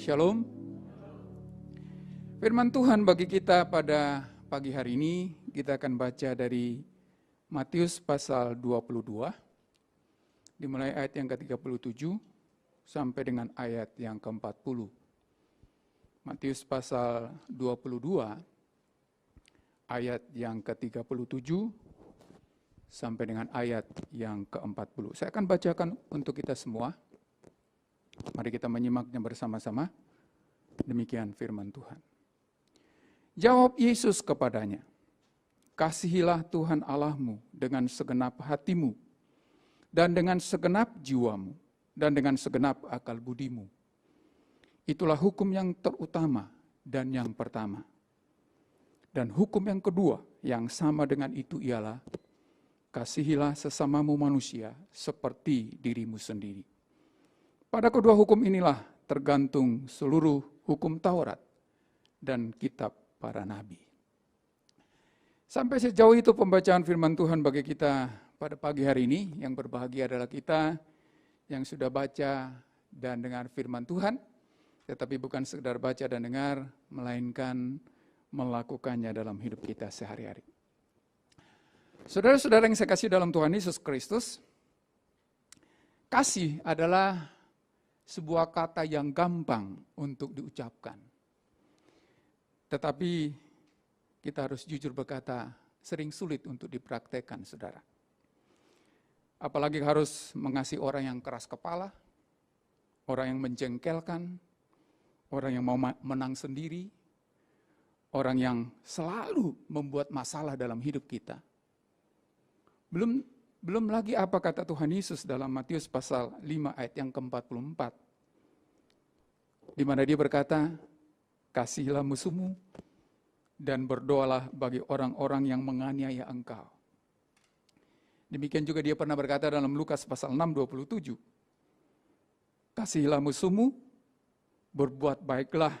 Shalom. Firman Tuhan bagi kita pada pagi hari ini, kita akan baca dari Matius pasal 22, dimulai ayat yang ke-37 sampai dengan ayat yang ke-40. Matius pasal 22, ayat yang ke-37 sampai dengan ayat yang ke-40. Saya akan bacakan untuk kita semua. Mari kita menyimaknya bersama-sama. Demikian firman Tuhan. Jawab Yesus kepadanya, "Kasihilah Tuhan Allahmu dengan segenap hatimu, dan dengan segenap jiwamu, dan dengan segenap akal budimu. Itulah hukum yang terutama dan yang pertama. Dan hukum yang kedua yang sama dengan itu ialah, kasihilah sesamamu manusia seperti dirimu sendiri. Pada kedua hukum inilah tergantung seluruh hukum Taurat dan kitab para nabi." Sampai sejauh itu pembacaan firman Tuhan bagi kita pada pagi hari ini. Yang berbahagia adalah kita yang sudah baca dan dengar firman Tuhan, tetapi bukan sekedar baca dan dengar, melainkan melakukannya dalam hidup kita sehari-hari. Saudara-saudara yang saya kasih dalam Tuhan Yesus Kristus, kasih adalah sebuah kata yang gampang untuk diucapkan. Tetapi kita harus jujur berkata, sering sulit untuk dipraktekkan, saudara. Apalagi harus mengasihi orang yang keras kepala, orang yang menjengkelkan, orang yang mau menang sendiri, orang yang selalu membuat masalah dalam hidup kita. Belum lagi apa kata Tuhan Yesus dalam Matius pasal 5 ayat yang ke-44. Di mana dia berkata, "Kasihilah musuhmu dan berdoalah bagi orang-orang yang menganiaya engkau." Demikian juga dia pernah berkata dalam Lukas pasal 6:27. "Kasihilah musuhmu, berbuat baiklah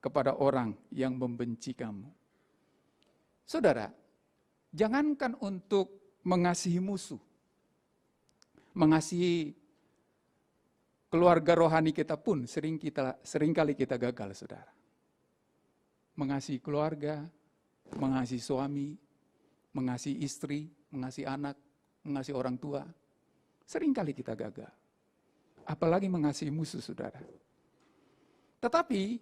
kepada orang yang membenci kamu." Saudara, jangankan untuk mengasihi musuh, mengasihi keluarga rohani kita pun seringkali kita gagal, saudara. Mengasihi keluarga, mengasihi suami, mengasihi istri, mengasihi anak, mengasihi orang tua, seringkali kita gagal. Apalagi mengasihi musuh, saudara. Tetapi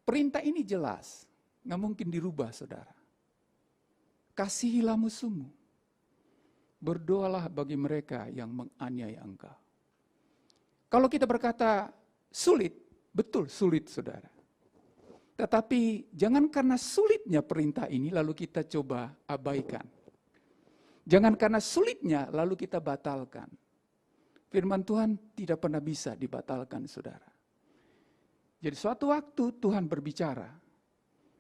perintah ini jelas, nggak mungkin dirubah, saudara. Kasihilah musuhmu, berdoalah bagi mereka yang menganiaya engkau. Kalau kita berkata sulit, betul sulit, saudara. Tetapi jangan karena sulitnya perintah ini lalu kita coba abaikan. Jangan karena sulitnya lalu kita batalkan. Firman Tuhan tidak pernah bisa dibatalkan, saudara. Jadi suatu waktu Tuhan berbicara,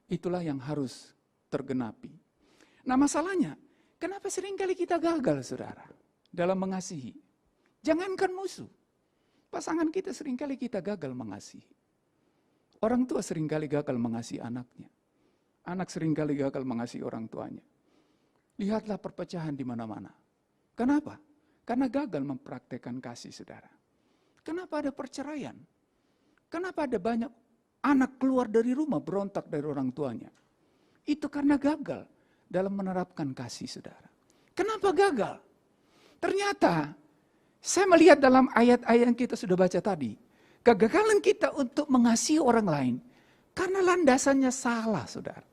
itulah yang harus tergenapi. Nah masalahnya, kenapa seringkali kita gagal, saudara, dalam mengasihi? Jangankan musuh, pasangan kita seringkali kita gagal mengasihi. Orang tua seringkali gagal mengasihi anaknya. Anak seringkali gagal mengasihi orang tuanya. Lihatlah perpecahan di mana-mana. Kenapa? Karena gagal mempraktekkan kasih, saudara. Kenapa ada perceraian? Kenapa ada banyak anak keluar dari rumah berontak dari orang tuanya? Itu karena gagal dalam menerapkan kasih, saudara. Kenapa gagal? Ternyata saya melihat dalam ayat-ayat yang kita sudah baca tadi, kegagalan kita untuk mengasihi orang lain karena landasannya salah, saudara.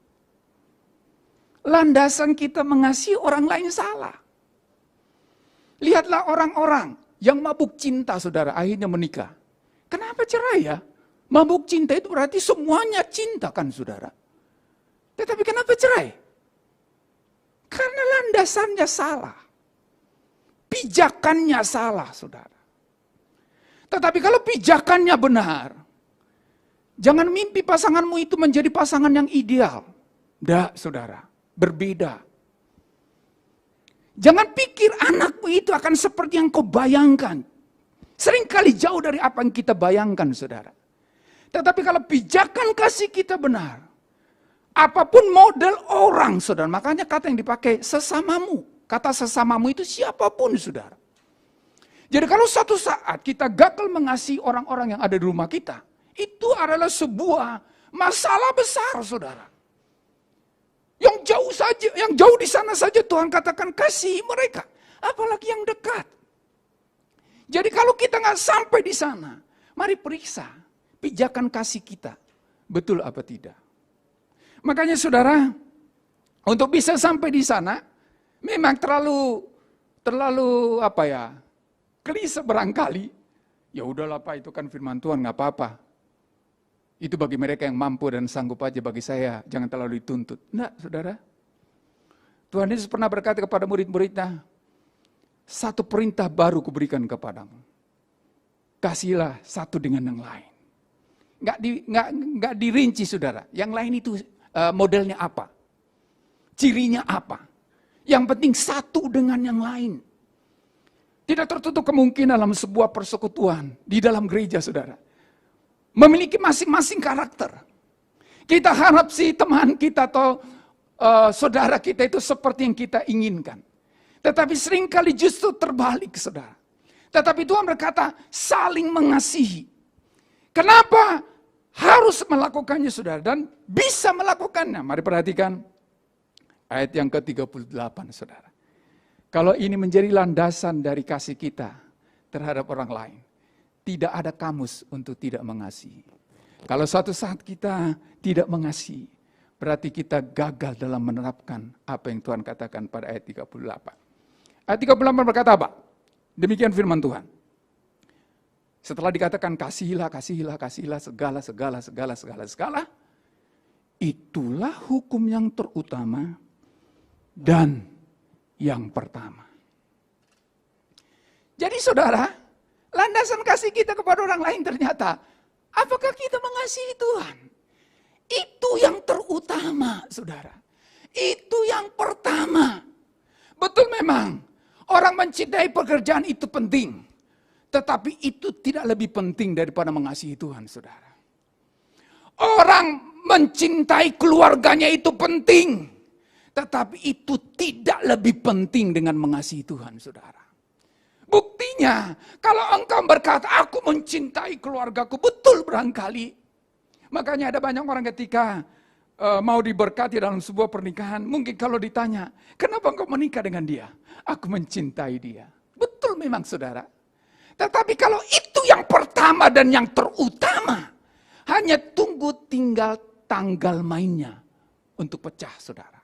Landasan kita mengasihi orang lain salah. Lihatlah orang-orang yang mabuk cinta, saudara, akhirnya menikah. Kenapa cerai ya? Mabuk cinta itu berarti semuanya cinta kan, saudara. Tetapi kenapa cerai? Karena landasannya salah. Pijakannya salah, saudara. Tetapi kalau pijakannya benar, jangan mimpi pasanganmu itu menjadi pasangan yang ideal. Tidak, saudara. Berbeda. Jangan pikir anakmu itu akan seperti yang kau bayangkan. Seringkali jauh dari apa yang kita bayangkan, saudara. Tetapi kalau pijakan kasih kita benar, apapun model orang, saudara. Makanya kata yang dipakai sesamamu. Kata sesamamu itu siapapun, saudara. Jadi kalau suatu saat kita gagal mengasihi orang-orang yang ada di rumah kita, Itu adalah sebuah masalah besar, saudara. Yang jauh di sana saja Tuhan katakan kasih mereka. Apalagi yang dekat. Jadi kalau kita nggak sampai di sana, mari periksa pijakan kasih kita. Betul apa tidak? Makanya saudara, untuk bisa sampai di sana, memang terlalu klise barangkali. Ya udahlah Pak, itu kan firman Tuhan, nggak apa-apa. Itu bagi mereka yang mampu dan sanggup aja, bagi saya jangan terlalu dituntut. Enggak, saudara. Tuhan Yesus pernah berkata kepada murid-muridnya, satu perintah baru kuberikan kepadamu. Kasihlah satu dengan yang lain. Nggak dirinci, saudara. Yang lain itu modelnya apa? Cirinya apa? Yang penting satu dengan yang lain. Tidak tertutup kemungkinan dalam sebuah persekutuan di dalam gereja, saudara. Memiliki masing-masing karakter. Kita harap si teman kita atau saudara kita itu seperti yang kita inginkan. Tetapi seringkali justru terbalik, saudara. Tetapi Tuhan berkata saling mengasihi. Kenapa harus melakukannya, saudara? Dan bisa melakukannya. Mari perhatikan ayat yang ke-38, saudara. Kalau ini menjadi landasan dari kasih kita terhadap orang lain, tidak ada kamus untuk tidak mengasihi. Kalau suatu saat kita tidak mengasihi, berarti kita gagal dalam menerapkan apa yang Tuhan katakan pada ayat 38. Ayat 38 berkata apa? Demikian firman Tuhan. Setelah dikatakan kasihilah, segala. Itulah hukum yang terutama dan yang pertama. Jadi saudara, landasan kasih kita kepada orang lain ternyata, apakah kita mengasihi Tuhan? Itu yang terutama, saudara. Itu yang pertama. Betul memang, orang mencintai pekerjaan itu penting. Tetapi itu tidak lebih penting daripada mengasihi Tuhan, saudara. Orang mencintai keluarganya itu penting. Tetapi itu tidak lebih penting dengan mengasihi Tuhan, saudara. Buktinya, kalau engkau berkata, aku mencintai keluargaku, betul barangkali. Makanya ada banyak orang ketika mau diberkati dalam sebuah pernikahan, mungkin kalau ditanya, kenapa engkau menikah dengan dia? Aku mencintai dia. Betul memang, saudara. Tetapi kalau itu yang pertama dan yang terutama, hanya tunggu tinggal tanggal mainnya untuk pecah, saudara.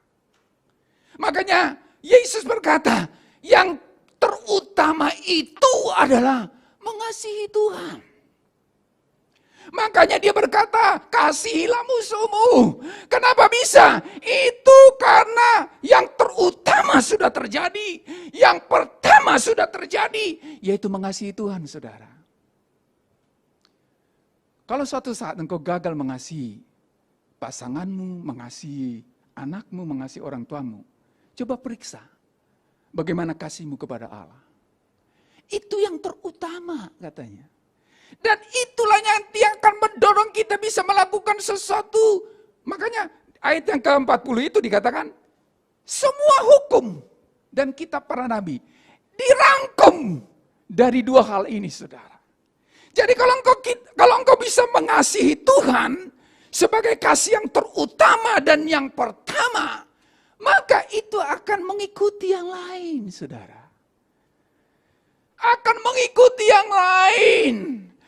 Makanya Yesus berkata, yang terutama itu adalah mengasihi Tuhan. Makanya dia berkata, kasihilah musuhmu. Kenapa bisa? Itu karena yang terutama sudah terjadi. Yang pertama sudah terjadi, yaitu mengasihi Tuhan, saudara. Kalau suatu saat engkau gagal mengasihi pasanganmu, mengasihi anakmu, mengasihi orang tuamu, coba periksa bagaimana kasihmu kepada Allah. Itu yang terutama katanya. Dan itulah yang akan mendorong kita bisa melakukan sesuatu. Makanya ayat yang ke-40 itu dikatakan, semua hukum dan kitab para nabi dirangkum dari dua hal ini, saudara. Jadi kalau engkau bisa mengasihi Tuhan sebagai kasih yang terutama dan yang pertama, maka itu akan mengikuti yang lain, saudara. Akan mengikuti yang lain.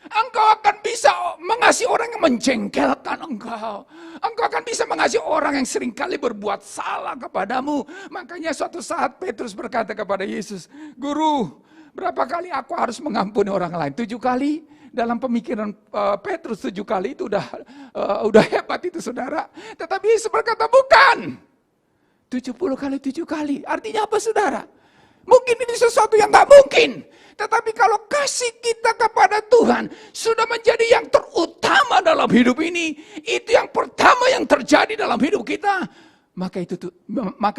Engkau akan bisa mengasihi orang yang menjengkelkan engkau. Engkau akan bisa mengasihi orang yang seringkali berbuat salah kepadamu. Makanya suatu saat Petrus berkata kepada Yesus, Guru, berapa kali aku harus mengampuni orang lain? 7 kali? Dalam pemikiran Petrus 7 kali itu udah hebat itu, saudara. Tetapi Yesus berkata, bukan. 70 kali 7 kali. Artinya apa, saudara? Mungkin ini sesuatu yang gak mungkin. Tetapi kalau kasih kita kepada Tuhan sudah menjadi yang terutama dalam hidup ini, itu yang pertama yang terjadi dalam hidup kita, maka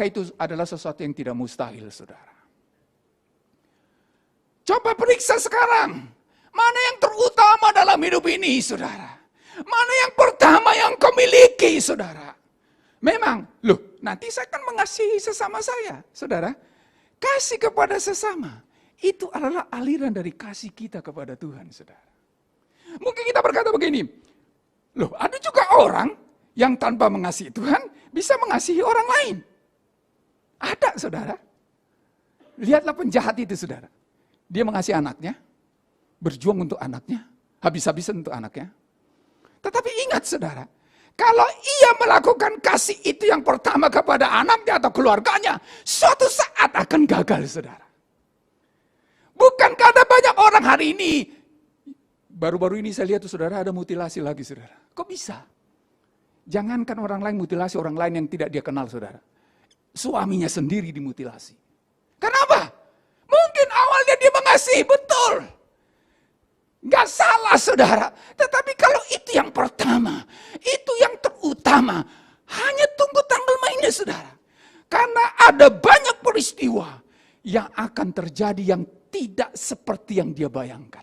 itu adalah sesuatu yang tidak mustahil, saudara. Coba periksa sekarang, mana yang terutama dalam hidup ini, saudara? Mana yang pertama yang kau miliki, saudara? Memang, nanti saya akan mengasihi sesama saya, saudara. Kasih kepada sesama. Itu adalah aliran dari kasih kita kepada Tuhan, saudara. Mungkin kita berkata begini, Loh, ada juga orang yang tanpa mengasihi Tuhan bisa mengasihi orang lain. Ada, saudara. Lihatlah penjahat itu, saudara. Dia mengasihi anaknya, berjuang untuk anaknya, habis-habisan untuk anaknya. Tetapi ingat, saudara, kalau ia melakukan kasih itu yang pertama kepada anaknya atau keluarganya, suatu saat akan gagal, saudara. Bukankah ada banyak orang hari ini, baru-baru ini saya lihat tuh, saudara, ada mutilasi lagi, saudara. Kok bisa? Jangankan orang lain mutilasi orang lain yang tidak dia kenal, saudara. Suaminya sendiri dimutilasi. Kenapa? Mungkin awalnya dia mengasihi, betul. Gak salah, saudara. Tetapi kalau itu yang pertama, itu yang terutama, hanya tunggu tanggal mainnya, saudara. Karena ada banyak peristiwa yang akan terjadi yang tidak seperti yang dia bayangkan.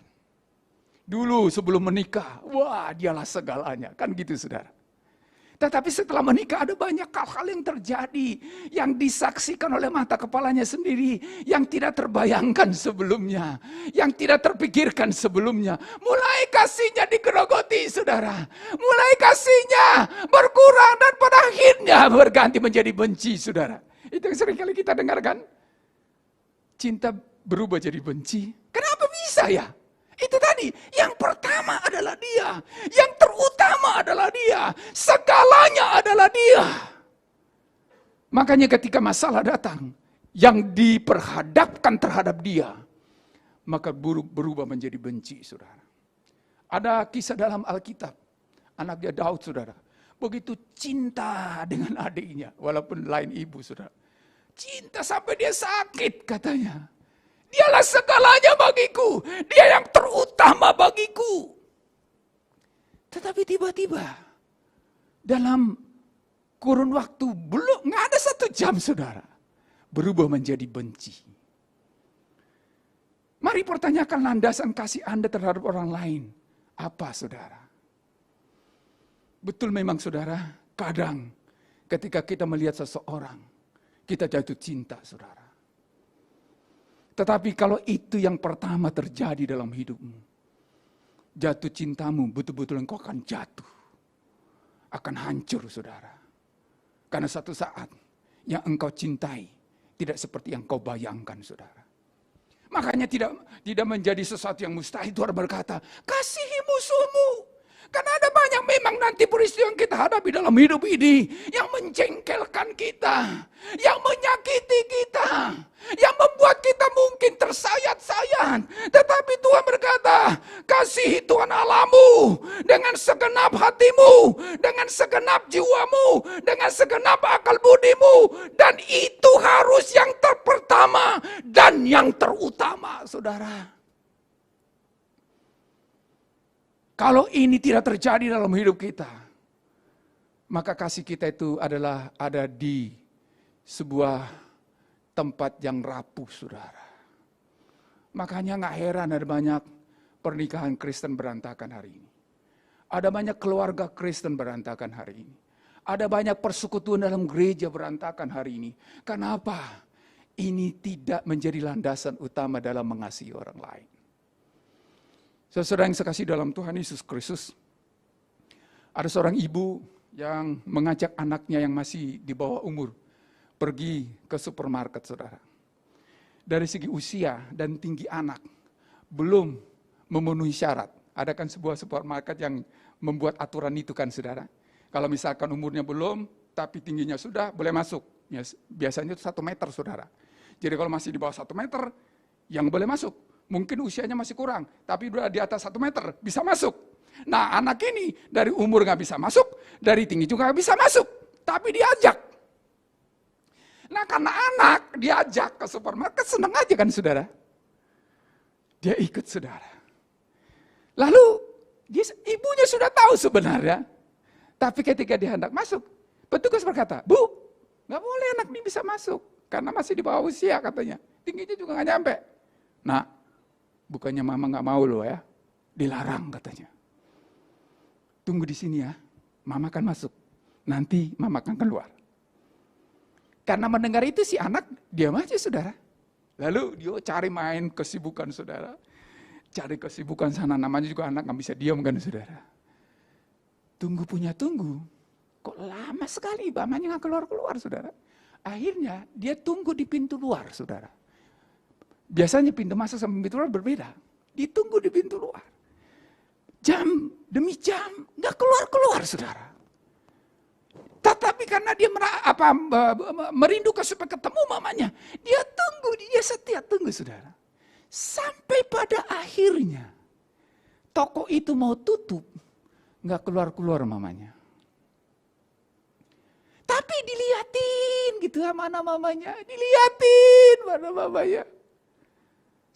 Dulu sebelum menikah, wah dialah segalanya. Kan gitu, saudara. Tetapi setelah menikah ada banyak hal-hal yang terjadi, yang disaksikan oleh mata kepalanya sendiri, yang tidak terbayangkan sebelumnya, yang tidak terpikirkan sebelumnya. Mulai kasihnya digerogoti, saudara. Mulai kasihnya berkurang dan pada akhirnya berganti menjadi benci, saudara. Itu yang sering kali kita dengarkan. Cinta berubah jadi benci. Kenapa bisa ya? Itu tadi, yang pertama adalah dia. Yang terutama adalah dia. Segalanya adalah dia. Makanya ketika masalah datang, yang diperhadapkan terhadap dia, maka berubah menjadi benci, saudara. Ada kisah dalam Alkitab, anak dia Daud, saudara. Begitu cinta dengan adiknya, walaupun lain ibu, saudara. Cinta sampai dia sakit, katanya. Dialah segalanya bagiku. Dia yang terutama bagiku. Tetapi tiba-tiba dalam kurun waktu belum, nggak ada 1 jam, saudara, berubah menjadi benci. Mari pertanyakan landasan kasih Anda terhadap orang lain. Apa, saudara? Betul memang, saudara, kadang ketika kita melihat seseorang, kita jatuh cinta, saudara. Tetapi kalau itu yang pertama terjadi dalam hidupmu, jatuh cintamu betul-betul engkau akan jatuh. Akan hancur, saudara. Karena satu saat yang engkau cintai tidak seperti yang kau bayangkan, saudara. Makanya tidak menjadi sesuatu yang mustahil. Tuhan berkata, kasihi musuhmu. Karena ada banyak memang nanti peristiwa yang kita hadapi dalam hidup ini, yang menjengkelkan kita, yang menyakiti kita, yang membuat kita mungkin tersayat-sayat. Tetapi Tuhan berkata, kasihi Tuhan Allahmu dengan segenap hatimu, dengan segenap jiwamu, dengan segenap akal budimu. Dan itu harus yang pertama dan yang terutama, saudara. Kalau ini tidak terjadi dalam hidup kita, maka kasih kita itu adalah ada di sebuah tempat yang rapuh, saudara. Makanya gak heran ada banyak pernikahan Kristen berantakan hari ini. Ada banyak keluarga Kristen berantakan hari ini. Ada banyak persekutuan dalam gereja berantakan hari ini. Kenapa? Ini tidak menjadi landasan utama dalam mengasihi orang lain. Saudara yang sekasih dalam Tuhan Yesus Kristus, ada seorang ibu yang mengajak anaknya yang masih di bawah umur pergi ke supermarket, saudara. Dari segi usia dan tinggi anak belum memenuhi syarat. Ada kan sebuah supermarket yang membuat aturan itu kan, saudara. Kalau misalkan umurnya belum, tapi tingginya sudah, boleh masuk. Ya, biasanya itu 1 meter, saudara. Jadi kalau masih di bawah 1 meter, yang boleh masuk. Mungkin usianya masih kurang, tapi udah di atas 1 meter, bisa masuk. Nah, anak ini dari umur gak bisa masuk, dari tinggi juga gak bisa masuk, tapi diajak. Nah, karena anak diajak ke supermarket, senang aja kan, saudara. Dia ikut, saudara. Lalu, ibunya sudah tahu sebenarnya, tapi ketika dia hendak masuk, petugas berkata, Bu, gak boleh anak ini bisa masuk, karena masih di bawah usia katanya, tingginya juga gak nyampe. Nah, bukannya mama gak mau loh ya, dilarang katanya. Tunggu di sini ya, mama akan masuk, nanti mama akan keluar. Karena mendengar itu si anak diam aja, saudara. Lalu dia cari main kesibukan, saudara. Cari kesibukan sana, namanya juga anak gak bisa diam kan, saudara. Tunggu punya tunggu. Kok lama sekali mamanya nggak keluar-keluar, saudara. Akhirnya dia tunggu di pintu luar, saudara. Biasanya pintu masuk sama pintu luar berbeda. Ditunggu di pintu luar. Jam demi jam nggak keluar-keluar, saudara. Tetapi karena dia merindukan supaya ketemu mamanya, dia tunggu, dia setia tunggu, saudara. Sampai pada akhirnya toko itu mau tutup, nggak keluar-keluar mamanya. Tapi diliatin gitu mana mamanya, diliatin mana mamanya.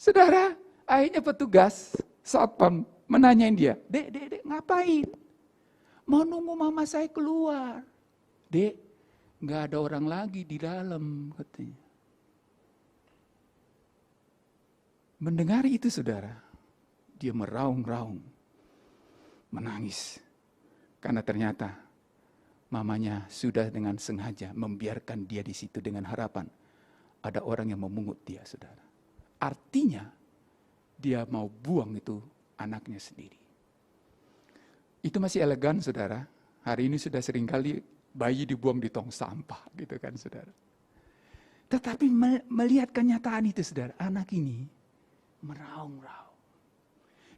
Saudara, akhirnya petugas satpam menanyain dia, Dek, ngapain? Mau nunggu mama saya keluar. Dek, nggak ada orang lagi di dalam, katanya. Mendengar itu, saudara, dia meraung-raung, menangis. Karena ternyata mamanya sudah dengan sengaja membiarkan dia di situ dengan harapan ada orang yang memungut dia, saudara. Artinya, dia mau buang itu anaknya sendiri. Itu masih elegan, saudara. Hari ini sudah seringkali bayi dibuang di tong sampah, gitu kan, saudara. Tetapi melihat kenyataan itu, saudara, anak ini meraung-raung.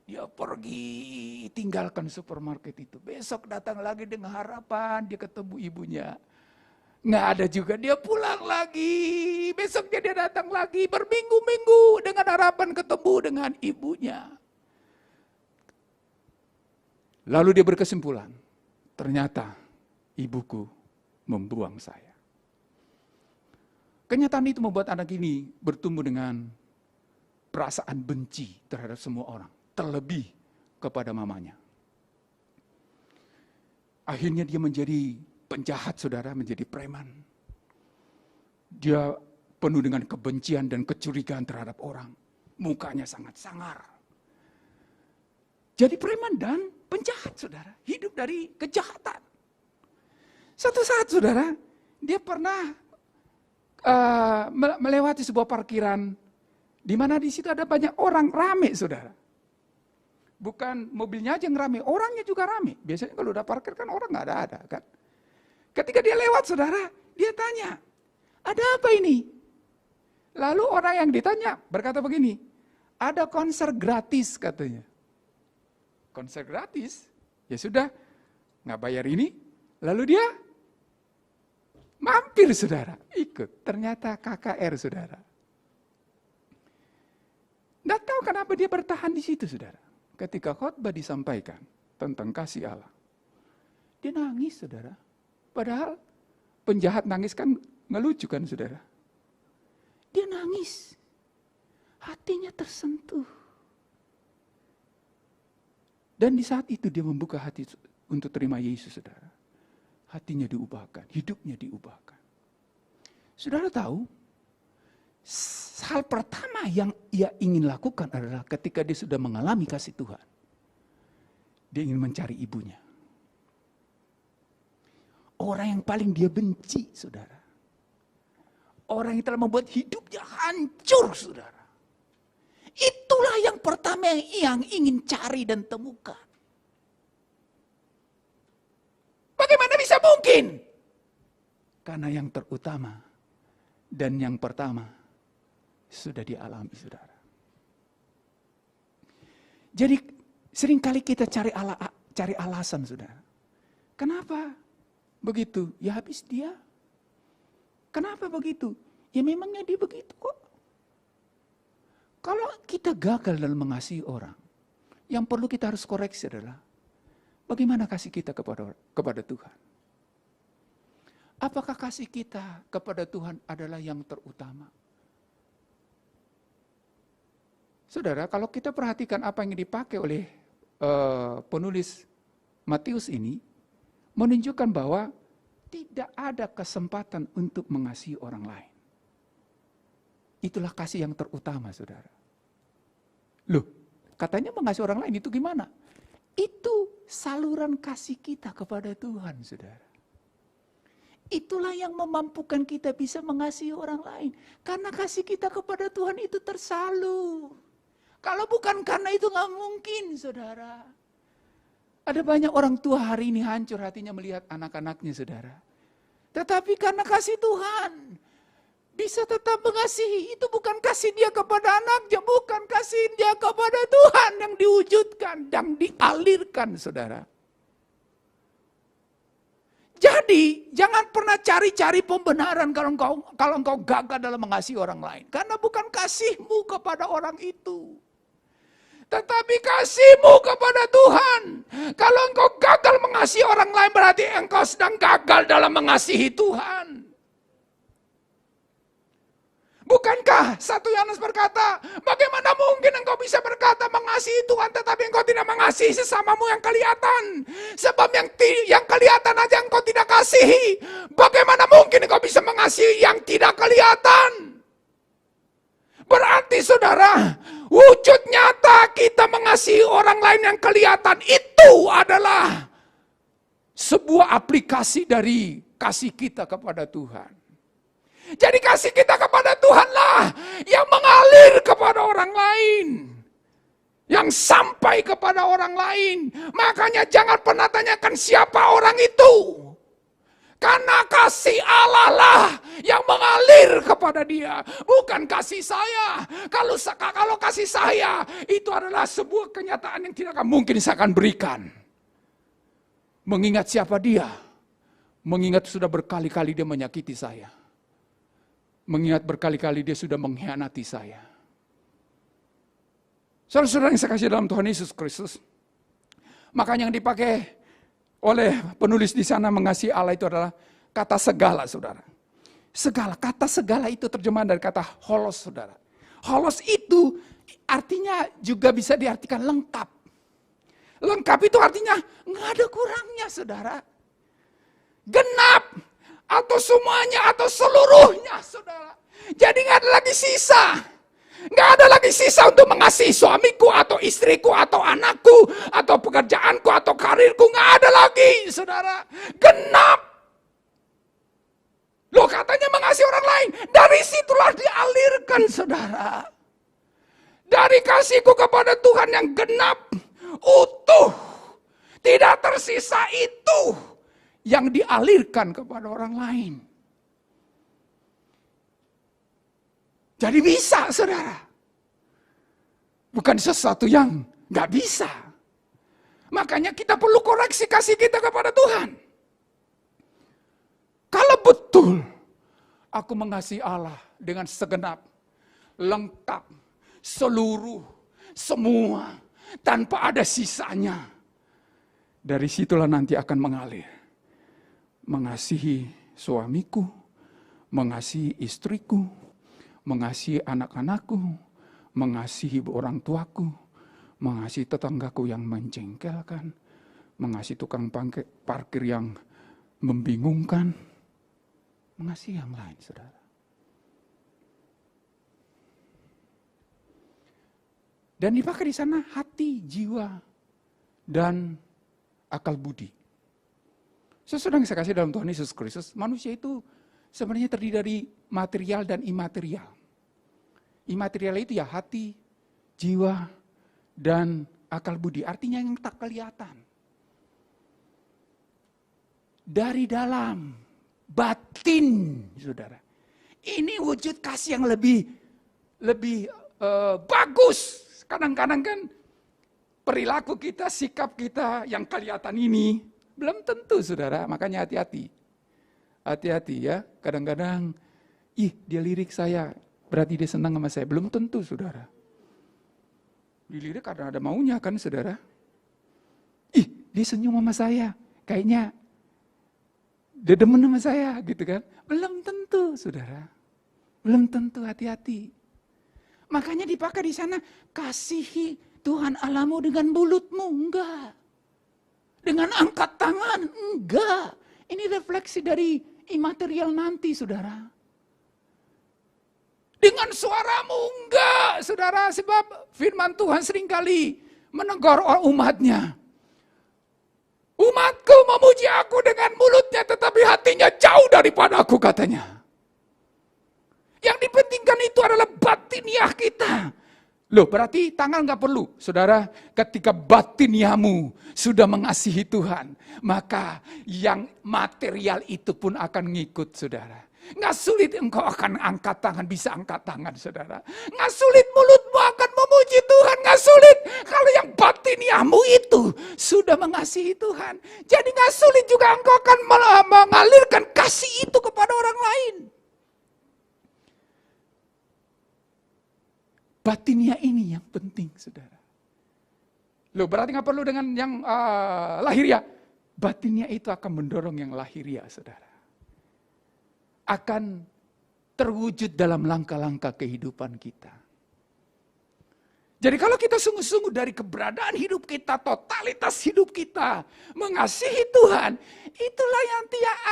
Dia pergi tinggalkan supermarket itu. Besok datang lagi dengan harapan dia ketemu ibunya. Nggak ada juga, dia pulang lagi. Besoknya dia datang lagi berminggu-minggu dengan harapan ketemu dengan ibunya. Lalu dia berkesimpulan, ternyata ibuku membuang saya. Kenyataan itu membuat anak ini bertumbuh dengan perasaan benci terhadap semua orang, terlebih kepada mamanya. Akhirnya dia menjadi penjahat, saudara, menjadi preman. Dia penuh dengan kebencian dan kecurigaan terhadap orang. Mukanya sangat sangar. Jadi preman dan penjahat, saudara. Hidup dari kejahatan. Suatu saat, saudara, dia pernah melewati sebuah parkiran di mana di situ ada banyak orang rame, saudara. Bukan mobilnya aja yang rame, orangnya juga rame. Biasanya kalau udah parkir kan orang nggak ada kan. Ketika dia lewat, saudara, dia tanya, ada apa ini? Lalu orang yang ditanya berkata begini, ada konser gratis katanya. Konser gratis? Ya sudah, nggak bayar ini. Lalu dia mampir, saudara, ikut. Ternyata KKR, saudara. Nggak tahu kenapa dia bertahan di situ, saudara. Ketika khotbah disampaikan tentang kasih Allah, dia nangis, saudara. Padahal penjahat nangis kan ngelucu kan, saudara. Dia nangis, hatinya tersentuh. Dan di saat itu dia membuka hati untuk terima Yesus, saudara. Hatinya diubahkan, hidupnya diubahkan. Saudara tahu, hal pertama yang ia ingin lakukan adalah ketika dia sudah mengalami kasih Tuhan. Dia ingin mencari ibunya. Orang yang paling dia benci, saudara. Orang yang telah membuat hidupnya hancur, saudara. Itulah yang pertama yang ingin cari dan temukan. Bagaimana bisa mungkin? Karena yang terutama dan yang pertama sudah dialami, saudara. Jadi seringkali kita cari alasan, saudara. Kenapa begitu? Ya habis dia. Kenapa begitu? Ya memangnya dia begitu kok. Kalau kita gagal dalam mengasihi orang, yang perlu kita harus koreksi adalah bagaimana kasih kita kepada Tuhan. Apakah kasih kita kepada Tuhan adalah yang terutama? Saudara, kalau kita perhatikan apa yang dipakai oleh penulis Matius ini, menunjukkan bahwa tidak ada kesempatan untuk mengasihi orang lain. Itulah kasih yang terutama, saudara. Loh, katanya mengasihi orang lain itu gimana? Itu saluran kasih kita kepada Tuhan, saudara. Itulah yang memampukan kita bisa mengasihi orang lain. Karena kasih kita kepada Tuhan itu tersalur. Kalau bukan karena itu nggak mungkin, saudara. Ada banyak orang tua hari ini hancur hatinya melihat anak-anaknya, saudara. Tetapi karena kasih Tuhan, bisa tetap mengasihi. Itu bukan kasih dia kepada anaknya, bukan kasih dia kepada Tuhan yang diwujudkan, yang dialirkan, saudara. Jadi, jangan pernah cari-cari pembenaran kalau engkau gagal dalam mengasihi orang lain. Karena bukan kasihmu kepada orang itu, tetapi kasihmu kepada Tuhan. Kalau engkau gagal mengasihi orang lain, berarti engkau sedang gagal dalam mengasihi Tuhan. Bukankah 1 Yohanes berkata, bagaimana mungkin engkau bisa berkata mengasihi Tuhan tetapi engkau tidak mengasihi sesamamu yang kelihatan? Sebab yang kelihatan aja engkau tidak kasihi. Bagaimana mungkin engkau bisa mengasihi yang tidak kelihatan? Berarti saudara, wujud nyata kita mengasihi orang lain yang kelihatan itu adalah sebuah aplikasi dari kasih kita kepada Tuhan. Jadi kasih kita kepada Tuhanlah yang mengalir kepada orang lain, yang sampai kepada orang lain. Makanya jangan pernah tanyakan siapa orang itu, karena kasih Allah lah yang mengalir kepada dia, bukan kasih saya. Kalau kasih saya itu adalah sebuah kenyataan yang tidak akan mungkin saya akan berikan. Mengingat siapa dia, mengingat sudah berkali-kali dia menyakiti saya. Mengingat berkali-kali dia sudah mengkhianati saya. Saudara-saudara yang saya kasih dalam Tuhan Yesus Kristus, makanya yang dipakai oleh penulis di sana mengasihi Allah itu adalah kata segala, saudara. Segala, kata segala itu terjemahan dari kata holos, saudara. Holos itu artinya juga bisa diartikan lengkap. Lengkap itu artinya nggak ada kurangnya, saudara. Genap. Atau semuanya, atau seluruhnya, saudara. Jadi nggak ada lagi sisa. Nggak ada lagi sisa untuk mengasihi suamiku, atau istriku, atau anakku, atau pekerjaanku, atau karirku. Nggak ada lagi, saudara. Genap. Loh, katanya mengasihi orang lain. Dari situlah dialirkan, saudara. Dari kasihku kepada Tuhan yang genap, utuh, tidak tersisa itu yang dialirkan kepada orang lain. Jadi bisa, saudara. Bukan sesuatu yang nggak bisa. Makanya kita perlu koreksi kasih kita kepada Tuhan. Kalau betul aku mengasihi Allah dengan segenap, lengkap, seluruh, semua, tanpa ada sisanya, dari situlah nanti akan mengalir. Mengasihi suamiku, mengasihi istriku, mengasihi anak-anakku, mengasihi orang tuaku, mengasihi tetanggaku yang menjengkelkan, mengasihi tukang parkir yang membingungkan, mengasihi yang lain, saudara. Dan dipakai di sana hati, jiwa, dan akal budi. Sesudah yang saya kasih dalam Tuhan Yesus Kristus, manusia itu sebenarnya terdiri dari material dan imaterial. Imaterial itu ya hati, jiwa, dan akal budi. Artinya yang tak kelihatan. Dari dalam batin, saudara. Ini wujud kasih yang lebih bagus. Kadang-kadang kan perilaku kita, sikap kita yang kelihatan ini belum tentu, saudara. Makanya hati-hati. Hati-hati ya. Kadang-kadang, dia lirik saya, berarti dia senang sama saya. Belum tentu, saudara. Dilirik karena ada maunya kan, saudara. Dia senyum sama saya. Kayaknya dia demen sama saya, gitu kan. Belum tentu, saudara. Belum tentu, hati-hati. Makanya dipakai di sana, kasihi Tuhan Allahmu dengan mulutmu. Enggak. Dengan angkat tangan, enggak. Ini refleksi dari imaterial nanti, saudara. Dengan suaramu, enggak, saudara. Sebab firman Tuhan seringkali menegur umatnya. Umatku memuji aku dengan mulutnya, tetapi hatinya jauh daripada aku, katanya. Yang dipentingkan itu adalah batiniah kita. Loh, berarti tangan nggak perlu. Saudara, ketika batiniamu sudah mengasihi Tuhan, maka yang material itu pun akan ngikut, saudara. Nggak sulit engkau akan angkat tangan, bisa angkat tangan, saudara. Nggak sulit mulutmu akan memuji Tuhan, nggak sulit. Kalau yang batiniamu itu sudah mengasihi Tuhan. Jadi nggak sulit juga engkau akan mengalirkan kasih itu kepada orang lain. Batinnya ini yang penting, saudara. Loh, berarti nggak perlu dengan yang lahiriah. Batinnya itu akan mendorong yang lahiriah, saudara. Akan terwujud dalam langkah-langkah kehidupan kita. Jadi kalau kita sungguh-sungguh dari keberadaan hidup kita, totalitas hidup kita, mengasihi Tuhan, itulah yang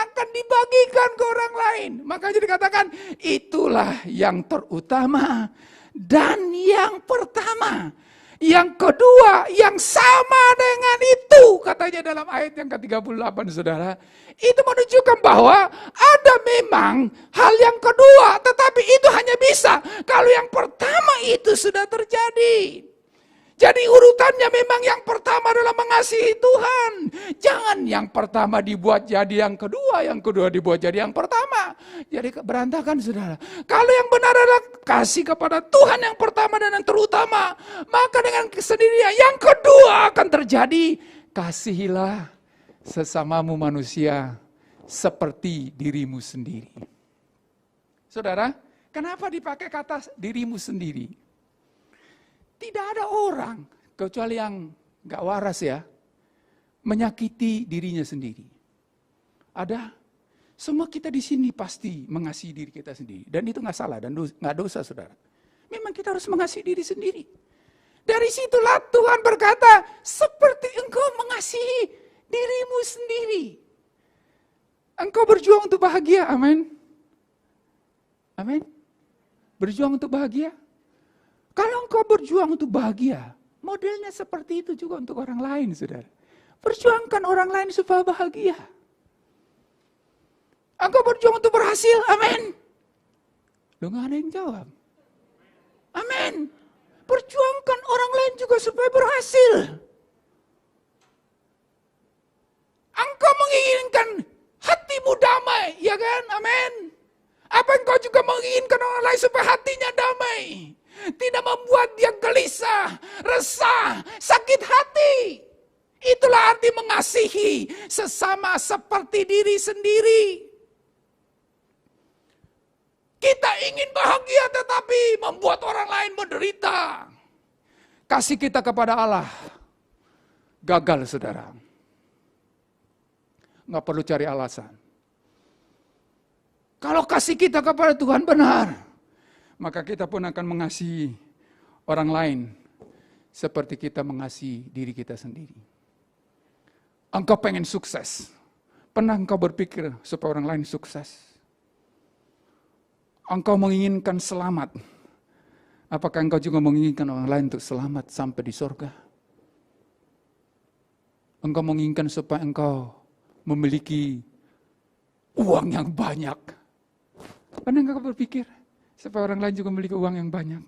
akan dibagikan ke orang lain. Makanya dikatakan, itulah yang terutama. Dan yang pertama, yang kedua, yang sama dengan itu, katanya dalam ayat yang ke-38, saudara. Itu menunjukkan bahwa ada memang hal yang kedua, tetapi itu hanya bisa kalau yang pertama itu sudah terjadi. Jadi urutannya memang yang pertama adalah mengasihi Tuhan. Jangan yang pertama dibuat jadi yang kedua dibuat jadi yang pertama. Jadi berantakan, saudara. Kalau yang benar adalah kasih kepada Tuhan yang pertama dan yang terutama, maka dengan kesendirian yang kedua akan terjadi. Kasihilah sesamamu manusia seperti dirimu sendiri. Saudara, kenapa dipakai kata dirimu sendiri? Tidak ada orang, kecuali yang gak waras ya, menyakiti dirinya sendiri. Ada? Semua kita di sini pasti mengasihi diri kita sendiri. Dan itu gak salah dan gak dosa, saudara. Memang kita harus mengasihi diri sendiri. Dari situlah Tuhan berkata, seperti engkau mengasihi dirimu sendiri. Engkau berjuang untuk bahagia, amin. Amin. Berjuang untuk bahagia. Kalau engkau berjuang untuk bahagia, modelnya seperti itu juga untuk orang lain, saudara. Perjuangkan orang lain supaya bahagia. Engkau berjuang untuk berhasil, amin. Lu gak ada yang jawab. Amin. Perjuangkan orang lain juga supaya berhasil. Engkau menginginkan hatimu damai, ya kan? Amin. Apa engkau juga menginginkan orang lain supaya hatinya damai? Tidak membuat dia gelisah, resah, sakit hati. Itulah arti mengasihi sesama seperti diri sendiri. Kita ingin bahagia tetapi membuat orang lain menderita. Kasih kita kepada Allah gagal, saudara. Nggak perlu cari alasan. Kalau kasih kita kepada Tuhan benar, maka kita pun akan mengasihi orang lain seperti kita mengasihi diri kita sendiri. Engkau pengen sukses. Pernah engkau berpikir supaya orang lain sukses? Engkau menginginkan selamat. Apakah engkau juga menginginkan orang lain untuk selamat sampai di surga? Engkau menginginkan supaya engkau memiliki uang yang banyak. Pernah engkau berpikir supaya orang lain juga memiliki uang yang banyak?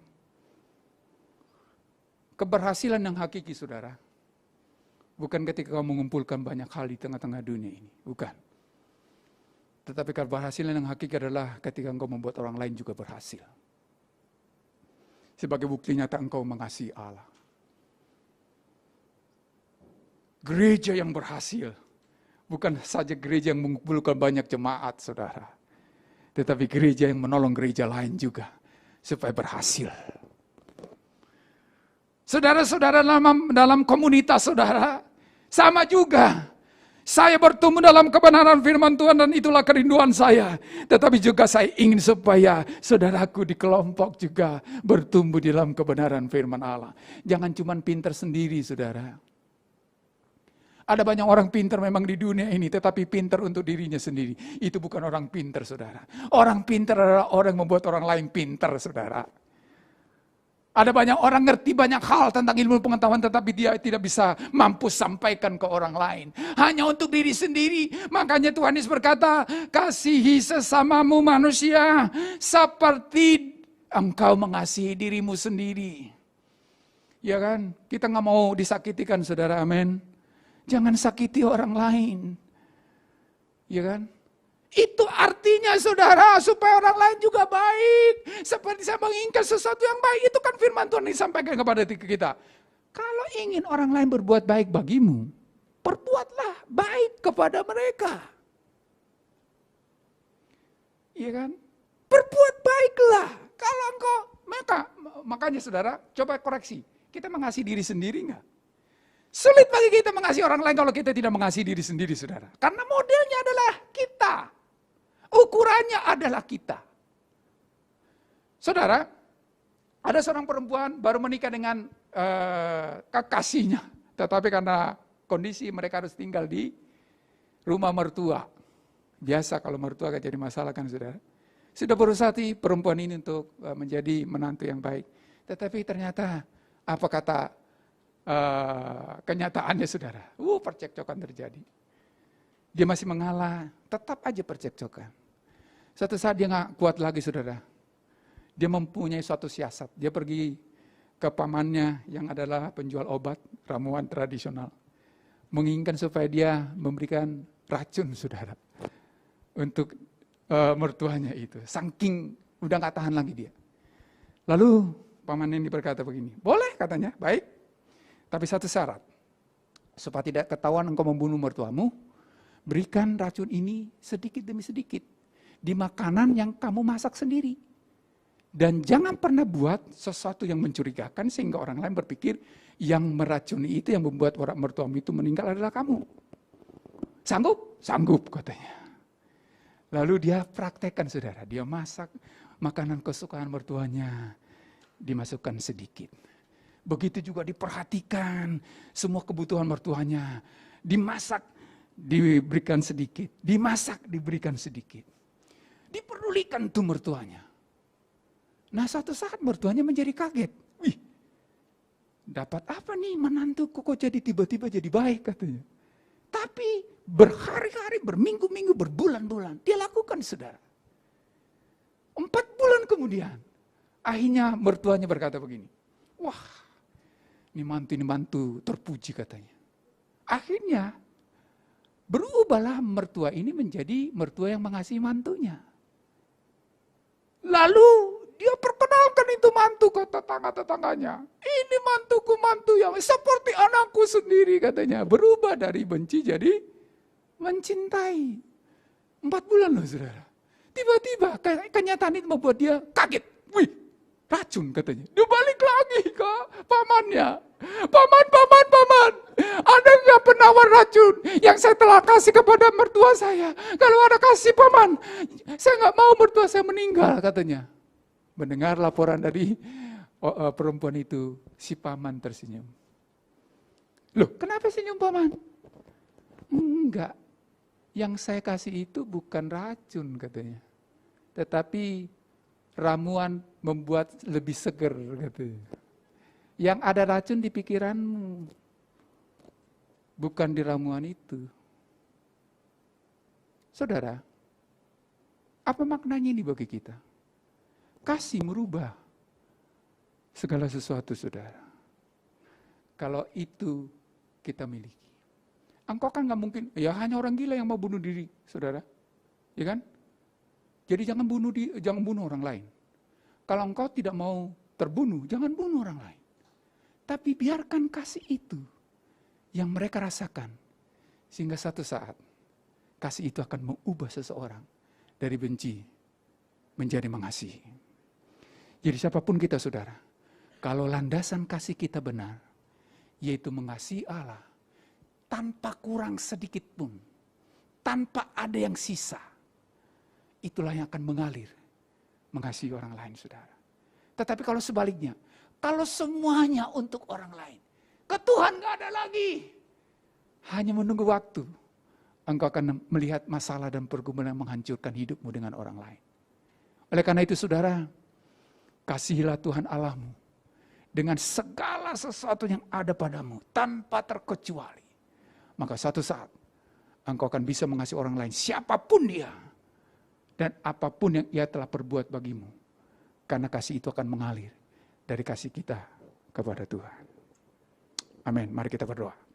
Keberhasilan yang hakiki, saudara, bukan ketika kau mengumpulkan banyak hal di tengah-tengah dunia ini. Bukan. Tetapi keberhasilan yang hakiki adalah ketika engkau membuat orang lain juga berhasil. Sebagai bukti nyata engkau mengasihi Allah. Gereja yang berhasil bukan saja gereja yang mengumpulkan banyak jemaat, saudara. Tetapi gereja yang menolong gereja lain juga supaya berhasil. Saudara-saudara dalam komunitas saudara, sama juga. Saya bertumbuh dalam kebenaran firman Tuhan dan itulah kerinduan saya. Tetapi juga saya ingin supaya saudaraku di kelompok juga bertumbuh dalam kebenaran firman Allah. Jangan cuma pintar sendiri, saudara. Ada banyak orang pintar memang di dunia ini, tetapi pintar untuk dirinya sendiri. Itu bukan orang pintar, saudara. Orang pintar adalah orang yang membuat orang lain pintar, saudara. Ada banyak orang ngerti banyak hal tentang ilmu pengetahuan, tetapi dia tidak bisa mampu sampaikan ke orang lain. Hanya untuk diri sendiri. Makanya Tuhan Yesus berkata, kasihi sesamamu manusia seperti engkau mengasihi dirimu sendiri. Ya kan? Kita nggak mau disakiti kan saudara, amin. Jangan sakiti orang lain. Ya kan? Itu artinya saudara, supaya orang lain juga baik. Seperti saya menginginkan sesuatu yang baik, itu kan firman Tuhan disampaikan kepada kita. Kalau ingin orang lain berbuat baik bagimu, perbuatlah baik kepada mereka. Iya kan? Berbuat baiklah. Kalau engkau, makanya saudara, coba koreksi. Kita mengasihi diri sendiri enggak? Sulit bagi kita mengasihi orang lain kalau kita tidak mengasihi diri sendiri, saudara. Karena modelnya adalah kita. Ukurannya adalah kita. Saudara, ada seorang perempuan baru menikah dengan kekasihnya. Tetapi karena kondisi mereka harus tinggal di rumah mertua. Biasa kalau mertua gak jadi masalah kan saudara. Sudah berusaha perempuan ini untuk menjadi menantu yang baik. Tetapi ternyata apa kata kenyataannya saudara. Percekcokan terjadi. Dia masih mengalah, tetap aja percekcokan. Suatu saat dia gak kuat lagi saudara. Dia mempunyai suatu siasat. Dia pergi ke pamannya yang adalah penjual obat, ramuan tradisional. Menginginkan supaya dia memberikan racun saudara. Untuk mertuanya itu. Saking udah gak tahan lagi dia. Lalu paman ini berkata begini, boleh katanya, baik. Tapi satu syarat. Supaya tidak ketahuan engkau membunuh mertuamu, berikan racun ini sedikit demi sedikit. Di makanan yang kamu masak sendiri. Dan jangan pernah buat sesuatu yang mencurigakan sehingga orang lain berpikir yang meracuni itu, yang membuat orang mertuamu itu meninggal adalah kamu. Sanggup? Sanggup katanya. Lalu dia praktekkan saudara, dia masak makanan kesukaan mertuanya, dimasukkan sedikit. Begitu juga diperhatikan semua kebutuhan mertuanya, dimasak, diberikan sedikit, dimasak, diberikan sedikit. Diperdulikan tuh mertuanya. Nah suatu saat mertuanya menjadi kaget. Wih, dapat apa nih menantuku kok jadi tiba-tiba jadi baik katanya. Tapi berhari-hari, berminggu-minggu, berbulan-bulan dia lakukan saudara. 4 bulan kemudian akhirnya mertuanya berkata begini. Wah, ini mantu terpuji katanya. Akhirnya berubahlah mertua ini menjadi mertua yang mengasihi mantunya. Lalu dia perkenalkan itu mantu ke tetangga-tetangganya. Ini mantuku, mantu yang seperti anakku sendiri katanya. Berubah dari benci jadi mencintai. 4 bulan loh saudara. Tiba-tiba kenyataan itu membuat dia kaget. Wih, racun katanya. Dia balik lagi ke pamannya. Paman. Ada nggak penawar racun yang saya telah kasih kepada mertua saya? Kalau ada kasih paman, saya nggak mau mertua saya meninggal katanya. Mendengar laporan dari perempuan itu, si paman tersenyum. Loh, kenapa senyum paman? Enggak, yang saya kasih itu bukan racun katanya. Tetapi ramuan membuat lebih seger katanya. Yang ada racun di pikiranmu, bukan di ramuan itu. Saudara, apa maknanya ini bagi kita? Kasih merubah segala sesuatu saudara. Kalau itu kita miliki. Engkau kan gak mungkin, ya hanya orang gila yang mau bunuh diri saudara. Ya kan? Jadi jangan bunuh orang lain. Kalau engkau tidak mau terbunuh, jangan bunuh orang lain. Tapi biarkan kasih itu yang mereka rasakan. Sehingga satu saat kasih itu akan mengubah seseorang dari benci menjadi mengasihi. Jadi siapapun kita saudara, kalau landasan kasih kita benar, yaitu mengasihi Allah, tanpa kurang sedikit pun, tanpa ada yang sisa, itulah yang akan mengalir mengasihi orang lain saudara. Tetapi kalau sebaliknya, kalau semuanya untuk orang lain, ke Tuhan gak ada lagi. Hanya menunggu waktu, engkau akan melihat masalah dan pergumulan yang menghancurkan hidupmu dengan orang lain. Oleh karena itu saudara, kasihilah Tuhan Allahmu dengan segala sesuatu yang ada padamu, tanpa terkecuali. Maka satu saat, engkau akan bisa mengasihi orang lain, siapapun dia, dan apapun yang ia telah perbuat bagimu. Karena kasih itu akan mengalir dari kasih kita kepada Tuhan. Amin. Mari kita berdoa.